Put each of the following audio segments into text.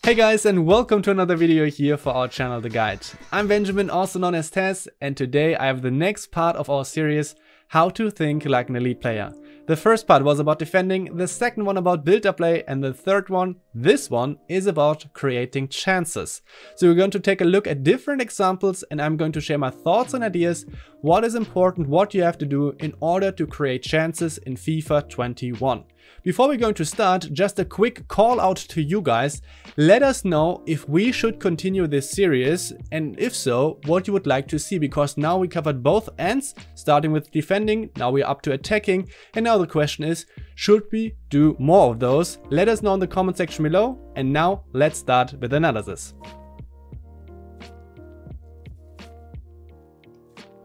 Hey guys, and welcome to another video here for our channel The Guide. I'm Benjamin, also known as Tess, and today I have the next part of our series, How to Think Like an Elite Player. The first part was about defending, the second one about build-up play, and the third one, this one, is about creating chances. So we're going to take a look at different examples, and I'm going to share my thoughts and ideas, what is important, what you have to do in order to create chances in FIFA 21. Before we're going to start, just a quick call out to you guys. Let us know if we should continue this series, and if so, what you would like to see, because now we covered both ends, starting with defending, now we're up to attacking, and now the question is, should we do more of those? Let us know in the comment section below, and now let's start with analysis.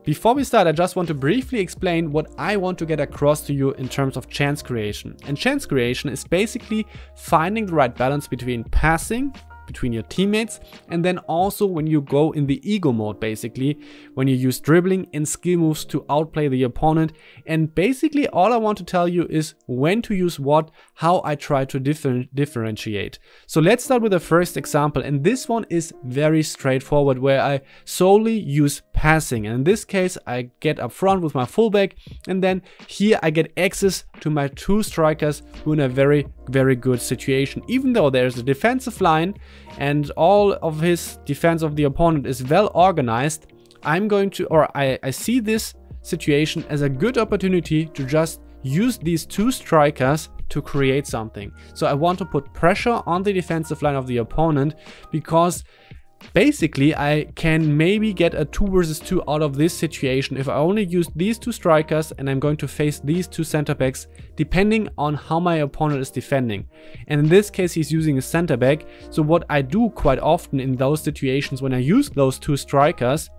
Before we start, I just want to briefly explain what I want to get across to you in terms of chance creation. And chance creation is basically finding the right balance between passing, between your teammates, and then also when you go in the ego mode, basically when you use dribbling and skill moves to outplay the opponent. And basically all I want to tell you is when to use what, how I try to differentiate. So let's start with the first example, and this one is very straightforward, where I solely use passing. And in this case I get up front with my fullback, and then here I get access to my two strikers who are in a very good situation. Even though there's a defensive line and all of his defense of the opponent is well organized, I'm going to, or I see this situation as a good opportunity to just use these two strikers to create something. So I want to put pressure on the defensive line of the opponent, because basically I can maybe get a 2 versus 2 out of this situation if I only use these two strikers and I'm going to face these two center backs, depending on how my opponent is defending. And in this case he's using a center back. So what I do quite often in those situations, when I use those two strikers,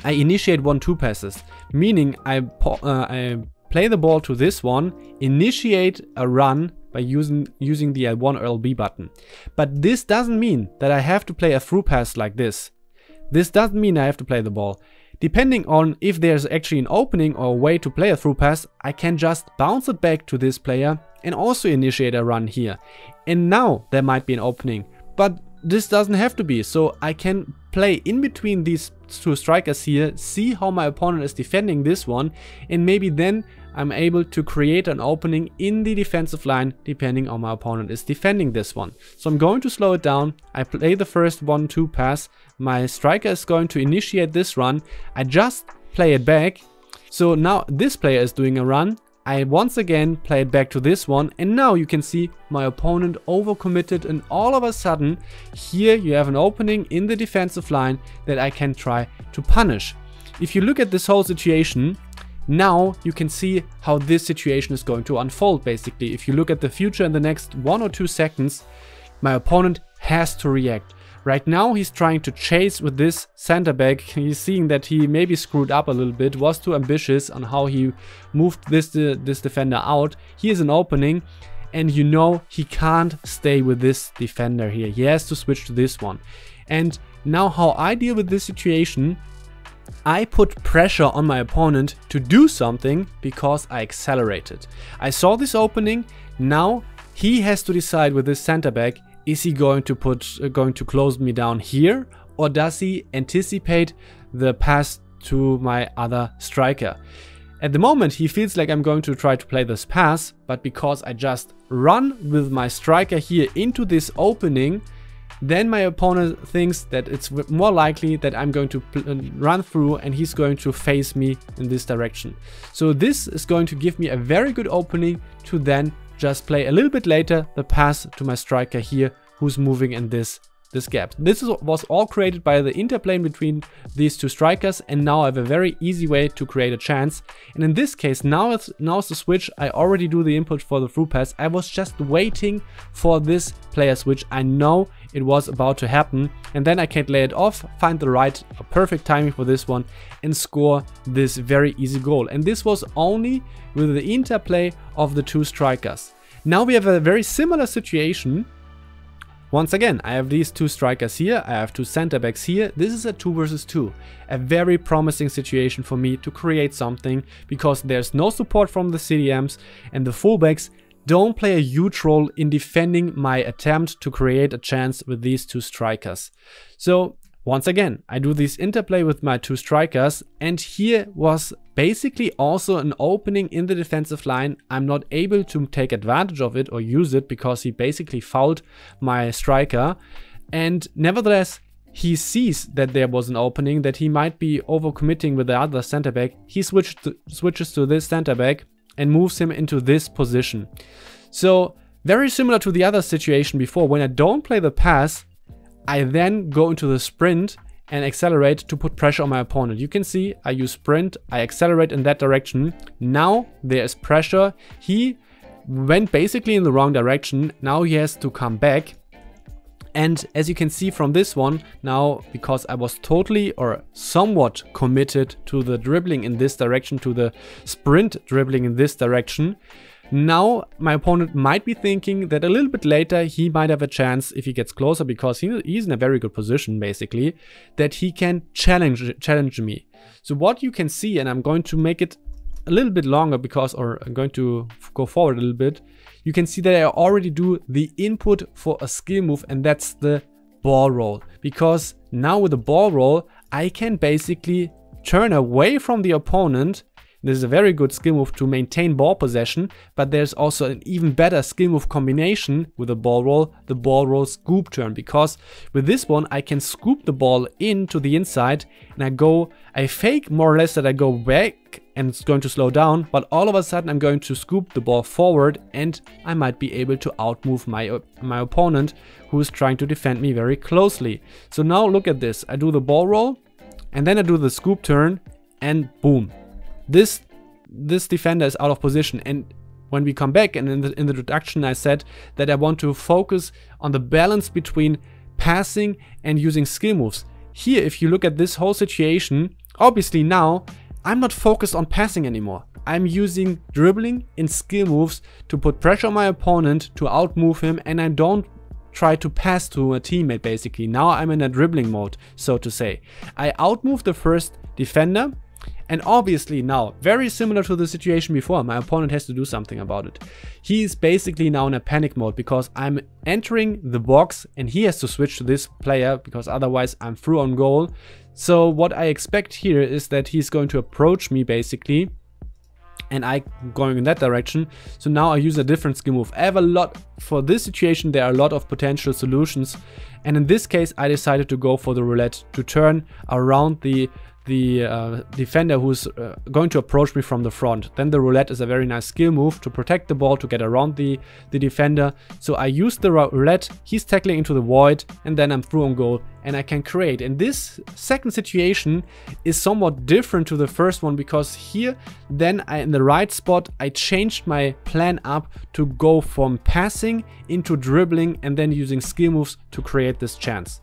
I initiate 1-2 passes, meaning I play the ball to this one, initiate a run by using the L1 or LB button. But this doesn't mean that I have to play a through pass like this. This doesn't mean I have to play the ball. Depending on if there's actually an opening or a way to play a through pass, I can just bounce it back to this player and also initiate a run here. And now there might be an opening, but this doesn't have to be. So I can play in between these two strikers here, see how my opponent is defending this one, and maybe then I'm able to create an opening in the defensive line depending on my opponent is defending this one. So I'm going to slow it down. I play the first 1-2 pass. My striker is going to initiate this run. I just play it back. So now this player is doing a run. I once again play it back to this one, and now you can see my opponent overcommitted, and all of a sudden here you have an opening in the defensive line that I can try to punish. If you look at this whole situation, now you can see how this situation is going to unfold. Basically, if you look at the future in the next 1 or 2 seconds, my opponent has to react. Right now he's trying to chase with this center back. He's seeing that he maybe screwed up a little bit, was too ambitious on how he moved this defender out. Here's an opening, and you know he can't stay with this defender here. He has to switch to this one. And now how I deal with this situation, I put pressure on my opponent to do something because I accelerated. I saw this opening. Now he has to decide with this center back, is he going to close me down here, or does he anticipate the pass to my other striker? At the moment he feels like I'm going to try to play this pass, but because I just run with my striker here into this opening, then my opponent thinks that it's more likely that I'm going to run through and he's going to face me in this direction. So this is going to give me a very good opening to then just play a little bit later the pass to my striker here, who's moving in this gap. This was all created by the interplay between these two strikers, and now I have a very easy way to create a chance. And in this case, now it's the switch. I already do the input for the through pass. I was just waiting for this player switch. I know it was about to happen, and then I can lay it off, find the right perfect timing for this one, and score this very easy goal. And this was only with the interplay of the two strikers. Now we have a very similar situation. Once again, I have these two strikers here, I have two center backs here. This is a 2 versus 2. A very promising situation for me to create something, because there's no support from the CDMs and the fullbacks don't play a huge role in defending my attempt to create a chance with these two strikers. So once again, I do this interplay with my two strikers, and here was basically also an opening in the defensive line. I'm not able to take advantage of it or use it because he basically fouled my striker, and nevertheless he sees that there was an opening, that he might be overcommitting with the other center back. He switches to this center back and moves him into this position. So very similar to the other situation before, when I don't play the pass, I then go into the sprint and accelerate to put pressure on my opponent. You can see I use sprint, I accelerate in that direction. Now there is pressure. He went basically in the wrong direction. Now he has to come back. And as you can see from this one, now because I was totally or somewhat committed to the dribbling in this direction, to the sprint dribbling in this direction, now my opponent might be thinking that a little bit later he might have a chance, if he gets closer, because he's in a very good position basically, that he can challenge me. So what you can see, and I'm going to make it a little bit longer because, or I'm going to go forward a little bit, you can see that I already do the input for a skill move, and that's the ball roll. Because now with the ball roll, I can basically turn away from the opponent. This is a very good skill move to maintain ball possession, but there's also an even better skill move combination with the ball roll scoop turn, because with this one I can scoop the ball into the inside, and I fake more or less that I go back and it's going to slow down, but all of a sudden I'm going to scoop the ball forward, and I might be able to outmove my opponent, who is trying to defend me very closely. So now look at this, I do the ball roll and then I do the scoop turn, and boom. This defender is out of position, and when we come back, and in the introduction I said that I want to focus on the balance between passing and using skill moves. Here, if you look at this whole situation, obviously now I'm not focused on passing anymore. I'm using dribbling and skill moves to put pressure on my opponent, to outmove him, and I don't try to pass to a teammate basically. Now I'm in a dribbling mode, so to say. I outmove the first defender. And obviously now, very similar to the situation before, my opponent has to do something about it. He is basically now in a panic mode because I'm entering the box and he has to switch to this player, because otherwise I'm through on goal. So what I expect here is that he's going to approach me basically, and I'm going in that direction. So now I use a different skill move. I have a lot, for this situation there are a lot of potential solutions, and in this case I decided to go for the roulette, to turn around the defender who's going to approach me from the front. Then the roulette is a very nice skill move to protect the ball, to get around the defender. So I use the roulette, he's tackling into the void, and then I'm through on goal and I can create. And this second situation is somewhat different to the first one, because here then in the right spot I changed my plan up to go from passing into dribbling and then using skill moves to create this chance.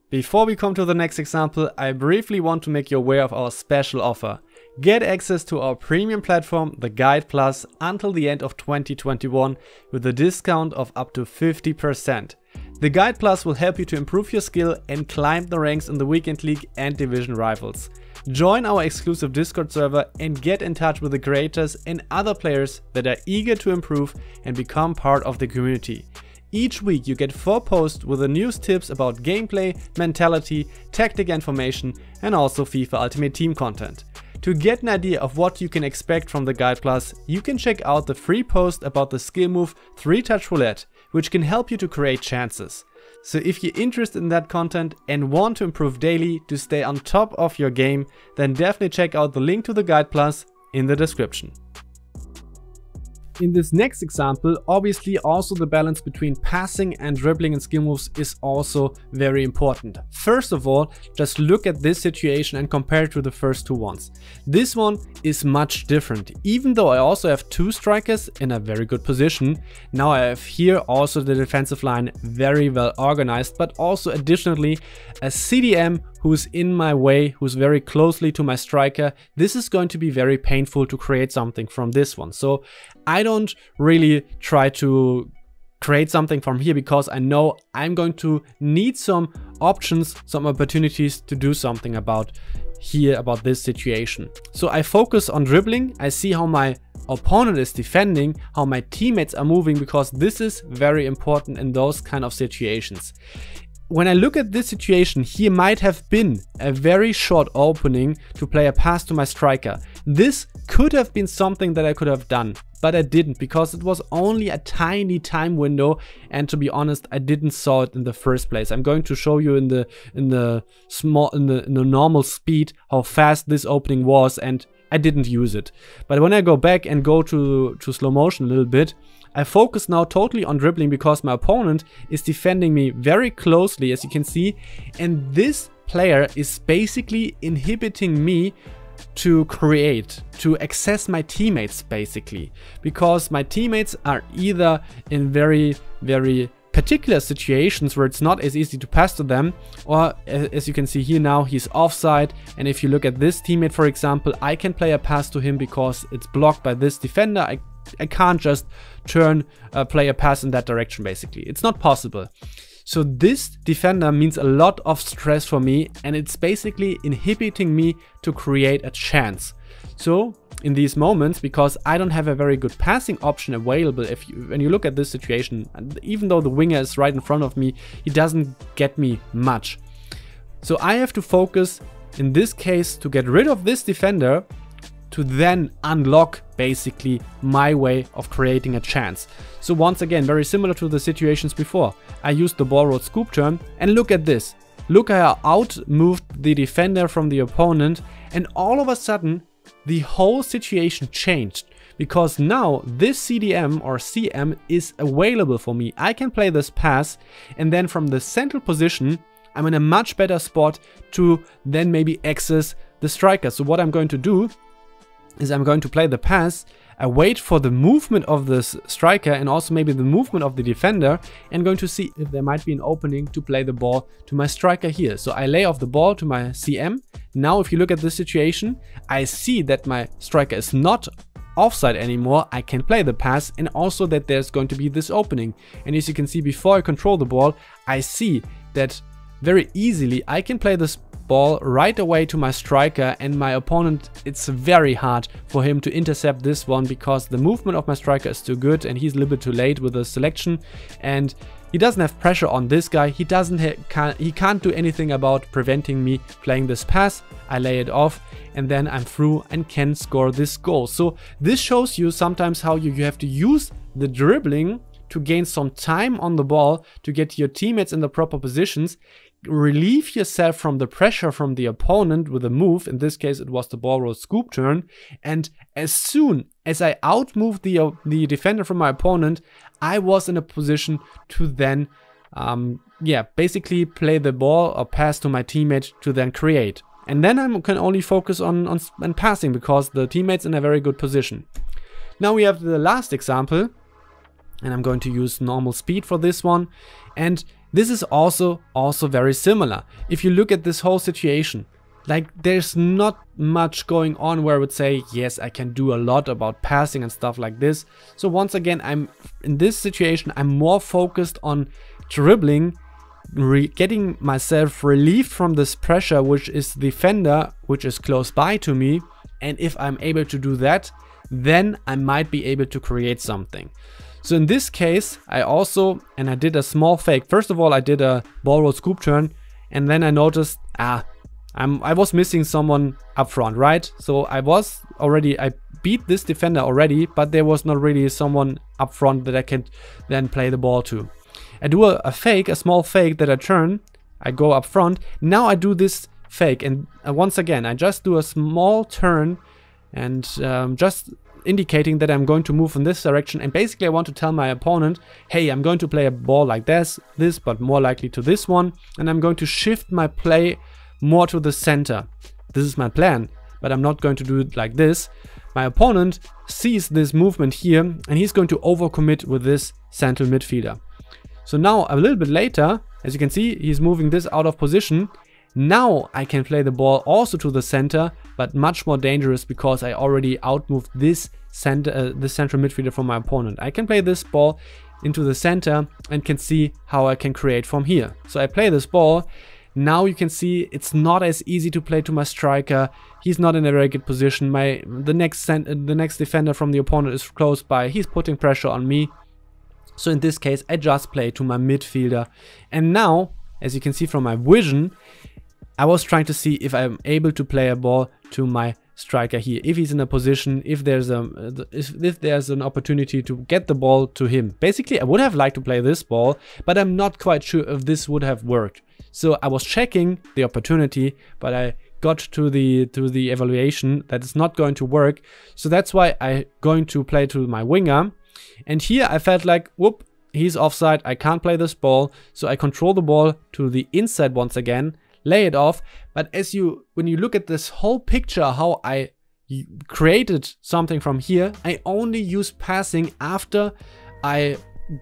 Before we come to the next example, I briefly want to make you aware of our special offer. Get access to our premium platform, the Guide Plus, until the end of 2021 with a discount of up to 50%. The Guide Plus will help you to improve your skill and climb the ranks in the Weekend League and Division rivals. Join our exclusive Discord server and get in touch with the creators and other players that are eager to improve and become part of the community. Each week you get 4 posts with the news tips about gameplay, mentality, tactic information, and also FIFA Ultimate Team content. To get an idea of what you can expect from the Guide Plus, you can check out the free post about the skill move 3-touch roulette, which can help you to create chances. So if you're interested in that content and want to improve daily to stay on top of your game, then definitely check out the link to the Guide Plus in the description. In this next example, obviously also the balance between passing and dribbling and skill moves is also very important. First of all, just look at this situation and compare it to the first two ones. This one is much different. Even though I also have 2 strikers in a very good position, now I have here also the defensive line very well organized, but also additionally a CDM who's in my way, who's very closely to my striker. This is going to be very painful to create something from this one. So I don't really try to create something from here, because I know I'm going to need some options, some opportunities to do something about this situation. So I focus on dribbling. I see how my opponent is defending, how my teammates are moving, because this is very important in those kind of situations. When I look at this situation, here might have been a very short opening to play a pass to my striker. This could have been something that I could have done, but I didn't, because it was only a tiny time window, and to be honest, I didn't saw it in the first place. I'm going to show you in the normal speed how fast this opening was, and I didn't use it. But when I go back and go to slow motion a little bit, I focus now totally on dribbling, because my opponent is defending me very closely, as you can see, and this player is basically inhibiting me to create, to access my teammates, basically, because my teammates are either in very particular situations where it's not as easy to pass to them, or as you can see here now, he's offside, and if you look at this teammate, for example, I can play a pass to him because it's blocked by this defender. I can't just play a pass in that direction, basically. It's not possible. So this defender means a lot of stress for me, and it's basically inhibiting me to create a chance. So in these moments, because I don't have a very good passing option available, when you look at this situation, even though the winger is right in front of me, he doesn't get me much. So I have to focus in this case to get rid of this defender, to then unlock basically my way of creating a chance. So once again, very similar to the situations before, I used the ball roll scoop turn, and look at this. Look how I out-moved the defender from the opponent, and all of a sudden the whole situation changed, because now this CDM or CM is available for me. I can play this pass, and then from the central position I'm in a much better spot to then maybe access the striker. So what I'm going to do is I'm going to play the pass, I wait for the movement of this striker and also maybe the movement of the defender, and going to see if there might be an opening to play the ball to my striker here. So I lay off the ball to my CM. Now if you look at this situation, I see that my striker is not offside anymore. I can play the pass, and also that there's going to be this opening. And as you can see, before I control the ball, I see that very easily I can play this ball right away to my striker, and my opponent, it's very hard for him to intercept this one, because the movement of my striker is too good and he's a little bit too late with the selection, and he doesn't have pressure on this guy. He can't do anything about preventing me playing this pass. I lay it off, and then I'm through and can score this goal. So this shows you sometimes how you have to use the dribbling to gain some time on the ball, to get your teammates in the proper positions, relieve yourself from the pressure from the opponent with a move. In this case, it was the ball roll scoop turn. And as soon as I outmoved the defender from my opponent, I was in a position to then, basically play the ball or pass to my teammate to then create. And then I can only focus on passing, because the teammate's in a very good position. Now we have the last example, and I'm going to use normal speed for this one. And this is also very similar. If you look at this whole situation, like, there's not much going on where I would say, yes, I can do a lot about passing and stuff like this. So once again, in this situation, I'm more focused on dribbling, getting myself relieved from this pressure, which is the defender, which is close by to me. And if I'm able to do that, then I might be able to create something. So in this case, I did a small fake. First of all, I did a ball roll scoop turn, and then I noticed, I was missing someone up front, right? So I beat this defender already, but there was not really someone up front that I can then play the ball to. I do a small fake that I turn, I go up front. Now I do this fake, and once again, I just do a small turn, and just indicating that I'm going to move in this direction. And basically I want to tell my opponent, hey, I'm going to play a ball like this, but more likely to this one, and I'm going to shift my play more to the center. This is my plan, but I'm not going to do it like this. My opponent sees this movement here, and he's going to overcommit with this central midfielder. So now a little bit later, as you can see, he's moving this out of position. Now I can play the ball also to the center, but much more dangerous, because I already outmoved this central midfielder from my opponent. I can play this ball into the center and can see how I can create from here. So I play this ball. Now you can see it's not as easy to play to my striker. He's not in a very good position. The next defender from the opponent is close by. He's putting pressure on me. So in this case, I just play to my midfielder. And now, as you can see from my vision, I was trying to see if I'm able to play a ball to my striker here. If he's in a position, if there's an opportunity to get the ball to him. Basically, I would have liked to play this ball, but I'm not quite sure if this would have worked. So I was checking the opportunity, but I got to the evaluation that it's not going to work. So that's why I'm going to play to my winger. And here I felt like, whoop, he's offside, I can't play this ball. So I control the ball to the inside once again, lay it off. But when you look at this whole picture, how I created something from here, I only used passing after I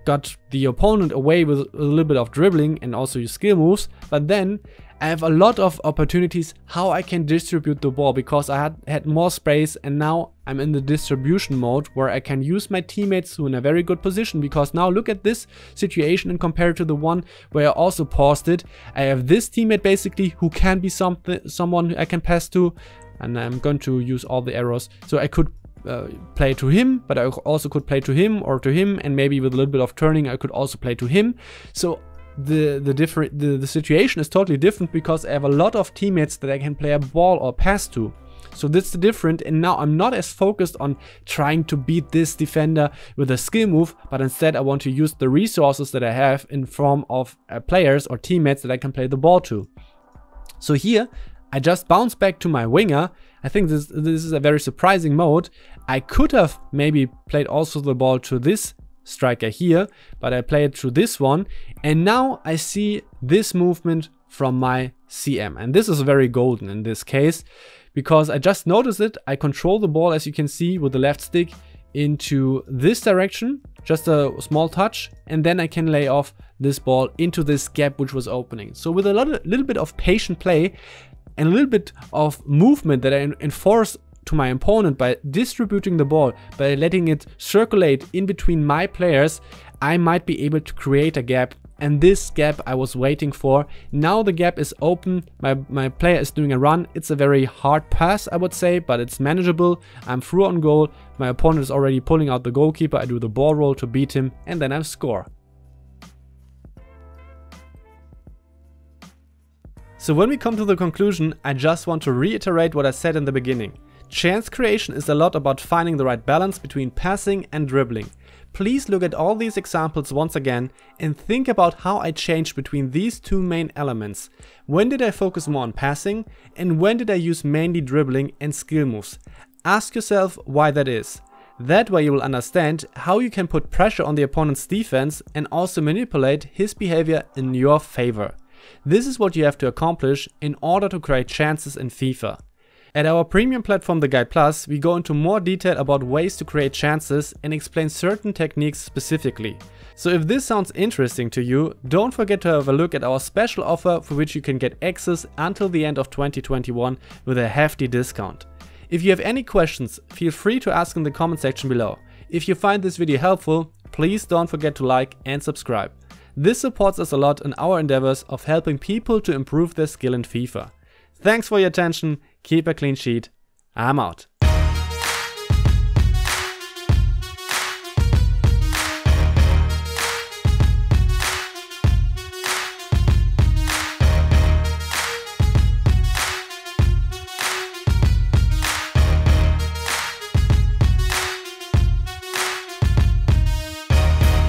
got the opponent away with a little bit of dribbling and also use skill moves. But then I have a lot of opportunities how I can distribute the ball, because I had more space, and now I'm in the distribution mode where I can use my teammates who are in a very good position. Because now look at this situation and compare it to the one where I also paused it. I have this teammate basically who can be someone I can pass to, and I'm going to use all the arrows. So I could play to him, but I also could play to him or to him, and maybe with a little bit of turning I could also play to him. So the situation is totally different, because I have a lot of teammates that I can play a ball or pass to. So that's the different, and now I'm not as focused on trying to beat this defender with a skill move, but instead I want to use the resources that I have in form of players or teammates that I can play the ball to. So here I just bounce back to my winger. I think this is a very surprising mode. I could have maybe played also the ball to this striker here, but I played to this one, and now I see this movement from my CM, and this is very golden in this case, because I just noticed it. I control the ball, as you can see, with the left stick into this direction, just a small touch, and then I can lay off this ball into this gap which was opening. So with a little bit of patient play and a little bit of movement that I enforce to my opponent by distributing the ball, by letting it circulate in between my players, I might be able to create a gap. And this gap I was waiting for. Now the gap is open, my player is doing a run. It's a very hard pass, I would say, but it's manageable. I'm through on goal, my opponent is already pulling out the goalkeeper, I do the ball roll to beat him, and then I score. So when we come to the conclusion, I just want to reiterate what I said in the beginning. Chance creation is a lot about finding the right balance between passing and dribbling. Please look at all these examples once again and think about how I changed between these two main elements. When did I focus more on passing, and when did I use mainly dribbling and skill moves? Ask yourself why that is. That way you will understand how you can put pressure on the opponent's defense and also manipulate his behavior in your favor. This is what you have to accomplish in order to create chances in FIFA. At our premium platform, The Guide Plus, we go into more detail about ways to create chances and explain certain techniques specifically. So if this sounds interesting to you, don't forget to have a look at our special offer, for which you can get access until the end of 2021 with a hefty discount. If you have any questions, feel free to ask in the comment section below. If you find this video helpful, please don't forget to like and subscribe. This supports us a lot in our endeavors of helping people to improve their skill in FIFA. Thanks for your attention, keep a clean sheet, I'm out.